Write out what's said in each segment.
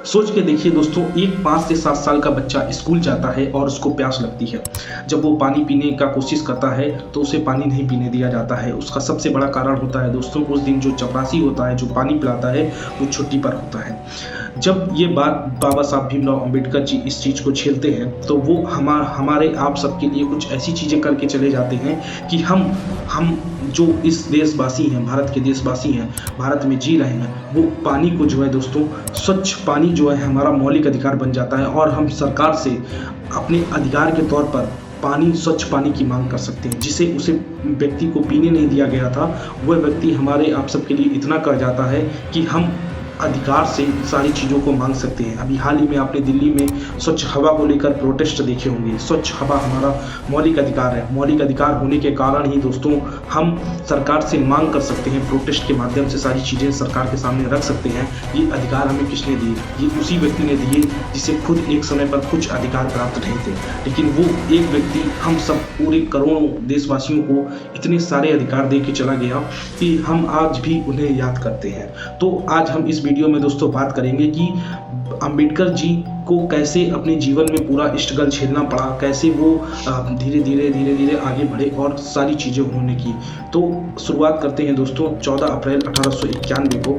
सोच के देखिए दोस्तों, एक 5 से 7 साल का बच्चा स्कूल जाता है और उसको प्यास लगती है। जब वो पानी पीने का कोशिश करता है तो उसे पानी नहीं पीने दिया जाता है। उसका सबसे बड़ा कारण होता है दोस्तों, उस दिन जो चपरासी होता है, जो पानी पिलाता है, वो छुट्टी पर होता है। जब ये बात बाबा साहब भीमराव अंबेडकर जी इस चीज़ को झेलते हैं तो वो हमारे आप सबके लिए कुछ ऐसी चीज़ें करके चले जाते हैं कि हम जो इस देशवासी हैं, भारत के देशवासी हैं, भारत में जी रहे हैं, वो पानी को जो है दोस्तों, स्वच्छ पानी जो है हमारा मौलिक अधिकार बन जाता है और हम सरकार से अपने अधिकार के तौर पर पानी, स्वच्छ पानी की मांग कर सकते हैं। जिसे उसे व्यक्ति को पीने नहीं दिया गया था, वह व्यक्ति हमारे आप सबके लिए इतना कर जाता है कि हम अधिकार से सारी चीज़ों को मांग सकते हैं। अभी हाल ही में आपने दिल्ली में स्वच्छ हवा को लेकर प्रोटेस्ट देखे होंगे। स्वच्छ हवा हमारा मौलिक अधिकार है। मौलिक अधिकार होने के कारण ही दोस्तों हम सरकार से मांग कर सकते हैं, प्रोटेस्ट के माध्यम से सारी चीज़ें सरकार के सामने रख सकते हैं। ये अधिकार हमें किसने दिए? ये उसी व्यक्ति ने दिए जिसे खुद एक समय पर कुछ अधिकार प्राप्त नहीं थे, लेकिन वो एक व्यक्ति हम सब पूरे करोड़ों देशवासियों को इतने सारे अधिकार दे के चला गया कि हम आज भी उन्हें याद करते हैं। तो आज हम इस वीडियो में दोस्तों बात करेंगे कि अंबेडकर जी को कैसे अपने जीवन में पूरा स्ट्रगल झेलना पड़ा, कैसे वो धीरे धीरे आगे बढ़े और सारी चीज़ें उन्होंने की। तो शुरुआत करते हैं दोस्तों। 14 अप्रैल 1891 को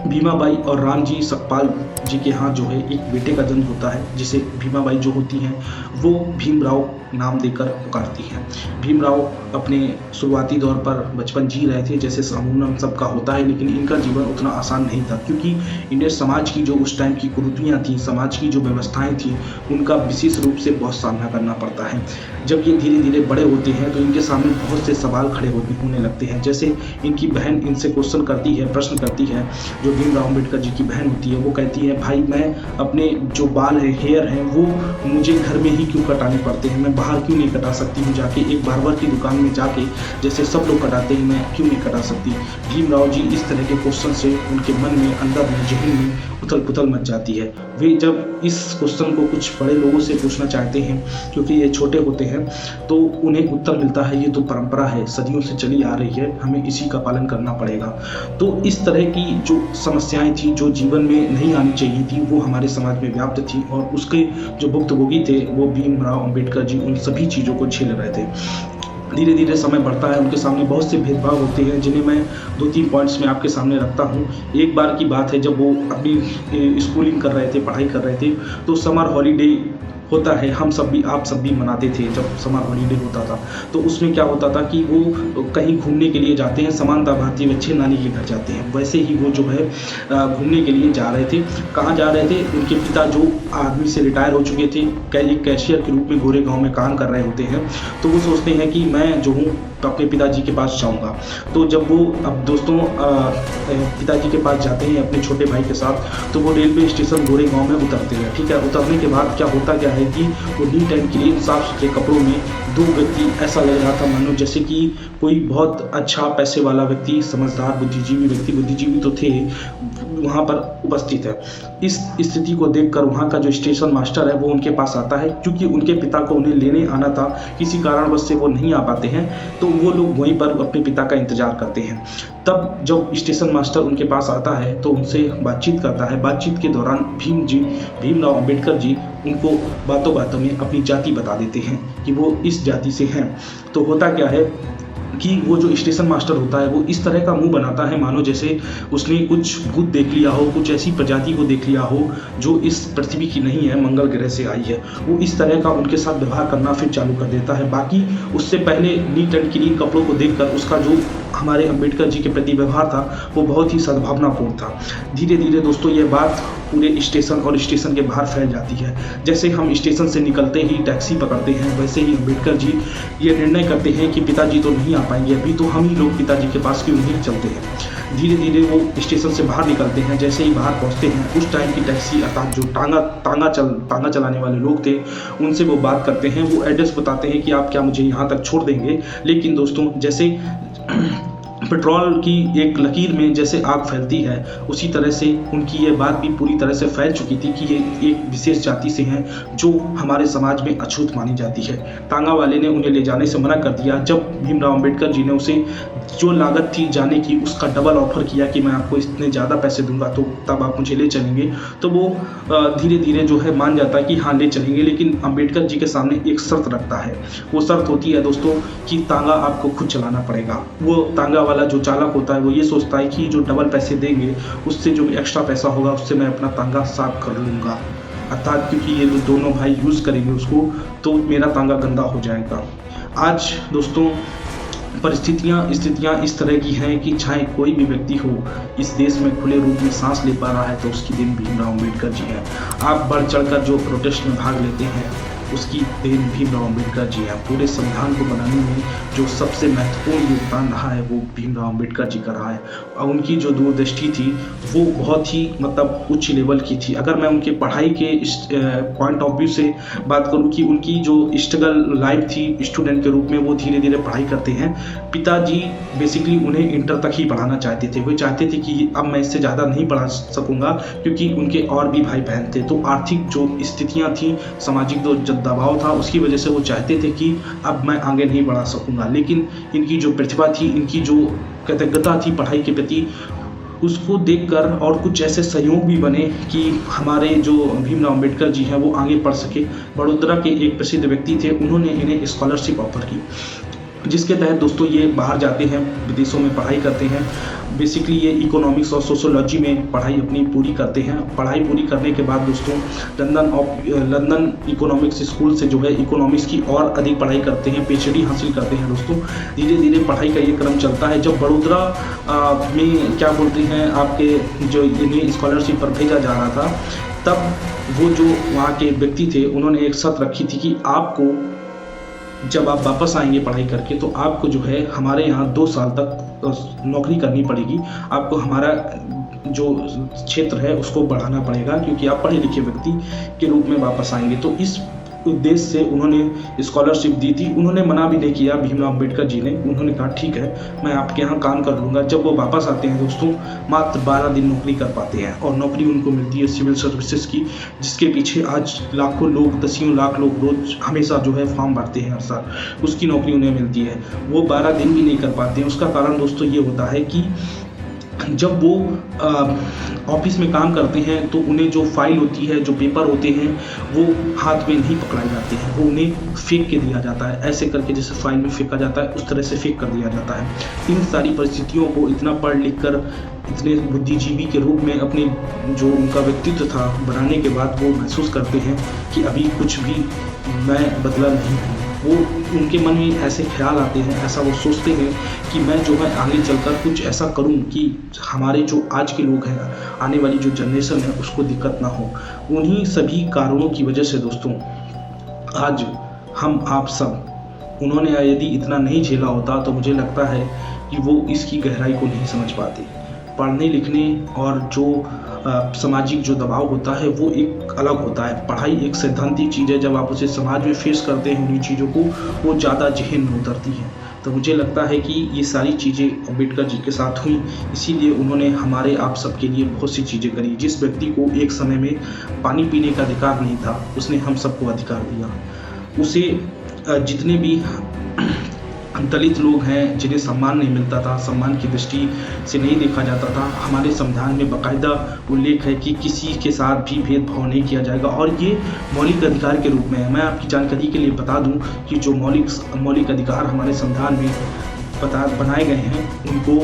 भीमाबाई और रामजी सकपाल जी के यहाँ जो है एक बेटे का जन्म होता है, जिसे भीमाबाई जो होती हैं वो भीमराव नाम देकर पुकारती हैं। भीमराव अपने शुरुआती दौर पर बचपन जी रहे थे जैसे सामान्य सबका होता है, लेकिन इनका जीवन उतना आसान नहीं था, क्योंकि इंडियन समाज की जो उस टाइम की कुरीतियाँ थी, समाज की जो व्यवस्थाएं थी, उनका विशेष रूप से बहुत सामना करना पड़ता है। जब ये धीरे धीरे बड़े होते हैं तो इनके सामने बहुत से सवाल खड़े होने लगते हैं। जैसे इनकी बहन इनसे क्वेश्चन करती है, प्रश्न करती है। जो भीमराव अंबेडकर जी की बहन होती है वो कहती है, भाई मैं अपने जो बाल है, हेयर हैं, वो मुझे घर में ही क्यों कटाने पड़ते हैं? मैं बाहर क्यों नहीं कटा सकती हूँ? जाके एक बार्बर की दुकान में जाके जैसे सब लोग कटाते हैं, मैं क्यों नहीं कटा सकती? भीमराव जी इस तरह के क्वेश्चन से उनके मन में, अंदर में, जहन में उथल पुथल मच जाती है। वे जब इस क्वेश्चन को कुछ बड़े लोगों से पूछना चाहते हैं, क्योंकि ये छोटे होते हैं, तो उन्हें उत्तर मिलता है, ये तो परंपरा है, सदियों से चली आ रही है, हमें इसी का पालन करना पड़ेगा। तो इस तरह की जो समस्याएं थी, जो जीवन में नहीं आनी चाहिए थी, वो हमारे समाज में व्याप्त थी और उसके जो भुक्तभोगी थे वो भीमराव अंबेडकर जी उन सभी चीज़ों को झेल रहे थे। धीरे धीरे समय बढ़ता है, उनके सामने बहुत से भेदभाव होते हैं, जिन्हें मैं 2-3 पॉइंट्स में आपके सामने रखता हूँ। एक बार की बात है, जब वो अपनी स्कूलिंग कर रहे थे, पढ़ाई कर रहे थे, तो समर हॉलीडे होता है, हम सब भी, आप सब भी मनाते थे जब समर हॉलीडे होता था। तो उसमें क्या होता था कि वो कहीं घूमने के लिए जाते हैं, समानता भारतीय बच्चे नानी के घर जाते हैं, वैसे ही वो जो है घूमने के लिए जा रहे थे। कहाँ जा रहे थे? उनके पिता जो आर्मी से रिटायर हो चुके थे, एक कैशियर के रूप में गोरेगांव में काम कर रहे होते हैं, तो वो सोचते हैं कि मैं जो हूँ अपने पिताजी के पास जाऊँगा। तो जब वो अब दोस्तों पिताजी के पास जाते हैं अपने छोटे भाई के साथ, तो वो रेलवे स्टेशन गोरेगांव में उतरते हैं। ठीक है, उतरने के बाद क्या होता है कि वो नीट एंड क्लीन साफ सुथरे कपड़ों में दो व्यक्ति, ऐसा लग रहा था मानो जैसे कि कोई बहुत अच्छा पैसे वाला व्यक्ति, समझदार बुद्धिजीवी व्यक्ति, बुद्धिजीवी तो थे, वहाँ पर उपस्थित है। इस स्थिति को देखकर वहाँ का जो स्टेशन मास्टर है वो उनके पास आता है, क्योंकि उनके पिता को उन्हें लेने आना था, किसी कारणवश से वो नहीं आ पाते हैं, तो वो लोग वहीं पर अपने पिता का इंतजार करते हैं। तब जब स्टेशन मास्टर उनके पास आता है तो उनसे बातचीत करता है। बातचीत के दौरान भीमराव अंबेडकर जी उनको बातों बातों में अपनी जाति बता देते हैं कि वो इस जाति से हैं। तो होता क्या है कि वो जो स्टेशन मास्टर होता है वो इस तरह का मुंह बनाता है मानो जैसे उसने कुछ भूत देख लिया हो, कुछ ऐसी प्रजाति को देख लिया हो जो इस पृथ्वी की नहीं है, मंगल ग्रह से आई है। वो इस तरह का उनके साथ व्यवहार करना फिर चालू कर देता है। बाकी उससे पहले नीट एंड क्लीन कपड़ों को देखकर उसका जो हमारे अंबेडकर जी के प्रति व्यवहार था वो बहुत ही सद्भावनापूर्ण था। धीरे धीरे दोस्तों ये बात पूरे स्टेशन और स्टेशन के बाहर फैल जाती है। जैसे हम स्टेशन से निकलते ही टैक्सी पकड़ते हैं, वैसे ही अंबेडकर जी ये निर्णय करते हैं कि पिताजी तो नहीं आ पाएंगे अभी, तो हम ही लोग पिताजी के पास क्यों नहीं चलते हैं। धीरे धीरे वो स्टेशन से बाहर निकलते हैं। जैसे ही बाहर पहुंचते हैं, उस टाइम की टैक्सी अर्थात जो तांगा चलाने वाले लोग थे, उनसे वो बात करते हैं। वो एड्रेस बताते हैं कि आप क्या मुझे यहाँ तक छोड़ देंगे। लेकिन दोस्तों जैसे पेट्रोल की एक लकीर में जैसे आग फैलती है, उसी तरह से उनकी ये बात भी पूरी तरह से फैल चुकी थी कि ये एक विशेष जाति से हैं जो हमारे समाज में अछूत मानी जाती है। टांगा वाले ने उन्हें ले जाने से मना कर दिया। जब भीमराव अंबेडकर जी ने उसे जो लागत थी जाने की उसका डबल ऑफर किया कि मैं आपको इतने ज़्यादा पैसे दूंगा तो तब आप मुझे ले चलेंगे, तो वो धीरे धीरे जो है मान जाता है कि हाँ ले चलेंगे। लेकिन अंबेडकर जी के सामने एक शर्त रखता है। वो शर्त होती है दोस्तों कि तांगा आपको खुद चलाना पड़ेगा। वो तांगा वाला जो चालक होता है वो ये सोचता है कि जो डबल पैसे देंगे उससे जो एक्स्ट्रा पैसा होगा उससे मैं अपना तांगा साफ कर लूँगा, अर्थात क्योंकि ये दोनों भाई यूज़ करेंगे उसको तो मेरा तांगा गंदा हो जाएगा। आज दोस्तों स्थितियाँ इस तरह की हैं कि चाहे कोई भी व्यक्ति हो इस देश में खुले रूप में सांस ले पा रहा है तो उसकी देन भीमराव अंबेडकर जी हैं। आप बढ़ चढ़कर जो प्रोटेस्ट में भाग लेते हैं उसकी देन भीमराव अंबेडकर जी हैं। पूरे संविधान को बनाने में जो सबसे महत्वपूर्ण योगदान रहा है वो भीमराव अंबेडकर जी का रहा है। और उनकी जो दूरदृष्टि थी वो बहुत ही मतलब उच्च लेवल की थी। अगर मैं उनके पढ़ाई के पॉइंट ऑफ व्यू से बात करूं कि उनकी जो स्ट्रगल लाइफ थी स्टूडेंट के रूप में, वो धीरे धीरे पढ़ाई करते हैं। पिताजी बेसिकली उन्हें इंटर तक ही पढ़ाना चाहते थे। वो चाहते थे कि अब मैं इससे ज़्यादा नहीं पढ़ा सकूँगा क्योंकि उनके और भी भाई बहन थे। तो आर्थिक जो स्थितियाँ थी, सामाजिक जो दबाव था, उसकी वजह से वो चाहते थे कि अब मैं आगे नहीं बढ़ा सकूँगा। लेकिन इनकी जो प्रतिभा थी, इनकी जो कृतज्ञता थी पढ़ाई के प्रति, उसको देखकर और कुछ ऐसे सहयोग भी बने कि हमारे जो भीमराव अंबेडकर जी हैं वो आगे पढ़ सके। बड़ोदरा के एक प्रसिद्ध व्यक्ति थे, उन्होंने इन्हें स्कॉलरशिप ऑफर की, जिसके तहत दोस्तों ये बाहर जाते हैं, विदेशों में पढ़ाई करते हैं। बेसिकली ये इकोनॉमिक्स और सोशोलॉजी में पढ़ाई अपनी पूरी करते हैं। पढ़ाई पूरी करने के बाद दोस्तों लंदन इकोनॉमिक्स स्कूल से जो है इकोनॉमिक्स की और अधिक पढ़ाई करते हैं, पीएचडी हासिल करते हैं। दोस्तों धीरे धीरे पढ़ाई का ये क्रम चलता है। जब बड़ोदरा में क्या बोलते हैं आपके जो इन्हें स्कॉलरशिप पर भेजा जा रहा था, तब वो जो वहाँ के व्यक्ति थे उन्होंने एक शर्त रखी थी कि आपको जब आप वापस आएंगे पढ़ाई करके तो आपको जो है हमारे यहाँ 2 साल तक नौकरी करनी पड़ेगी। आपको हमारा जो क्षेत्र है उसको बढ़ाना पड़ेगा क्योंकि आप पढ़े लिखे व्यक्ति के रूप में वापस आएंगे। तो इस उद्देश्य से उन्होंने स्कॉलरशिप दी थी। उन्होंने मना भी नहीं किया भीमराव अंबेडकर जी ने। उन्होंने कहा ठीक है मैं आपके यहाँ काम कर लूँगा। जब वो वापस आते हैं दोस्तों मात्र 12 दिन नौकरी कर पाते हैं और नौकरी उनको मिलती है सिविल सर्विसेज की, जिसके पीछे आज लाखों लोग, दसियों लाख लोग रोज हमेशा जो है फॉर्म भरते हैं हर साल, उसकी नौकरी उन्हें मिलती है। वो 12 दिन भी नहीं कर पाते हैं। उसका कारण दोस्तों ये होता है कि जब वो ऑफिस में काम करते हैं तो उन्हें जो फाइल होती है, जो पेपर होते हैं, वो हाथ में नहीं पकड़ाए जाते हैं, वो उन्हें फेंक के दिया जाता है। ऐसे करके जैसे फाइल में फेंका जाता है उस तरह से फेंक कर दिया जाता है। इन सारी परिस्थितियों को इतना पढ़ लिख कर इतने बुद्धिजीवी के रूप में अपने जो उनका व्यक्तित्व था बनाने के बाद वो महसूस करते हैं कि अभी कुछ भी मैं बदला नहीं हूँ। वो उनके मन में ऐसे ख्याल आते हैं, ऐसा वो सोचते हैं कि मैं जो है आगे चलकर कुछ ऐसा करूं कि हमारे जो आज के लोग हैं, आने वाली जो जनरेशन है, उसको दिक्कत ना हो। उन्हीं सभी कारणों की वजह से दोस्तों आज हम आप सब, उन्होंने यदि इतना नहीं झेला होता तो मुझे लगता है कि वो इसकी गहराई को नहीं समझ पाते। पढ़ने लिखने और जो सामाजिक जो दबाव होता है वो एक अलग होता है। पढ़ाई एक सैद्धांतिक चीज़ है, जब आप उसे समाज में फेस करते हैं उन्हीं चीज़ों को, वो ज़्यादा जहन में उतरती हैं। तो मुझे लगता है कि ये सारी चीज़ें अम्बेडकर जी के साथ हुई, इसीलिए उन्होंने हमारे आप सब के लिए बहुत सी चीज़ें करी। जिस व्यक्ति को एक समय में पानी पीने का अधिकार नहीं था, उसने हम सबको अधिकार दिया। उसे जितने भी दलित लोग हैं जिन्हें सम्मान नहीं मिलता था, सम्मान की दृष्टि से नहीं देखा जाता था, हमारे संविधान में बाकायदा उल्लेख है कि किसी के साथ भी भेदभाव नहीं किया जाएगा और ये मौलिक अधिकार के रूप में है। मैं आपकी जानकारी के लिए बता दूं कि जो मौलिक अधिकार हमारे संविधान में बनाए गए हैं उनको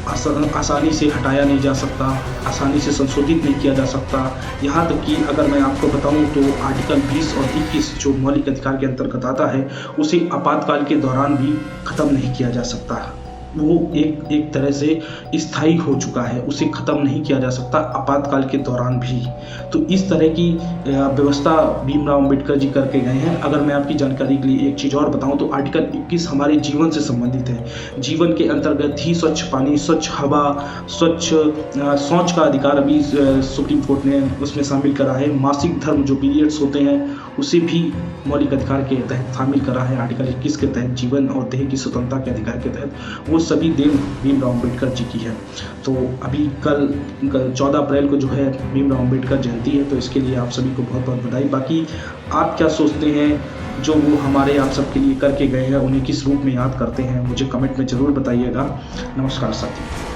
आसानी से हटाया नहीं जा सकता, आसानी से संशोधित नहीं किया जा सकता। यहाँ तक कि अगर मैं आपको बताऊँ तो आर्टिकल 20 और 21 जो मौलिक अधिकार के अंतर्गत आता है, उसे आपातकाल के दौरान भी खत्म नहीं किया जा सकता। वो एक तरह से स्थायी हो चुका है, उसे ख़त्म नहीं किया जा सकता आपातकाल के दौरान भी। तो इस तरह की व्यवस्था भीमराव अंबेडकर जी करके गए हैं। अगर मैं आपकी जानकारी के लिए एक चीज़ और बताऊं तो आर्टिकल 21 हमारे जीवन से संबंधित है। जीवन के अंतर्गत ही स्वच्छ पानी, स्वच्छ हवा, स्वच्छ शौच का अधिकार अभी सुप्रीम कोर्ट ने उसमें शामिल करा है। मासिक धर्म जो पीरियड्स होते हैं उसे भी मौलिक अधिकार के तहत शामिल करा है आर्टिकल 21 के तहत। जीवन और देह की स्वतंत्रता के अधिकार के तहत वो वो सभी देन भीमराव अम्बेडकर जी की है। तो अभी कल 14 अप्रैल को जो है भीमराव अम्बेडकर जयंती है, तो इसके लिए आप सभी को बहुत बहुत बधाई। बाकी आप क्या सोचते हैं जो वो हमारे आप सबके लिए करके गए हैं, उन्हें किस रूप में याद करते हैं, मुझे कमेंट में ज़रूर बताइएगा। नमस्कार साथियों।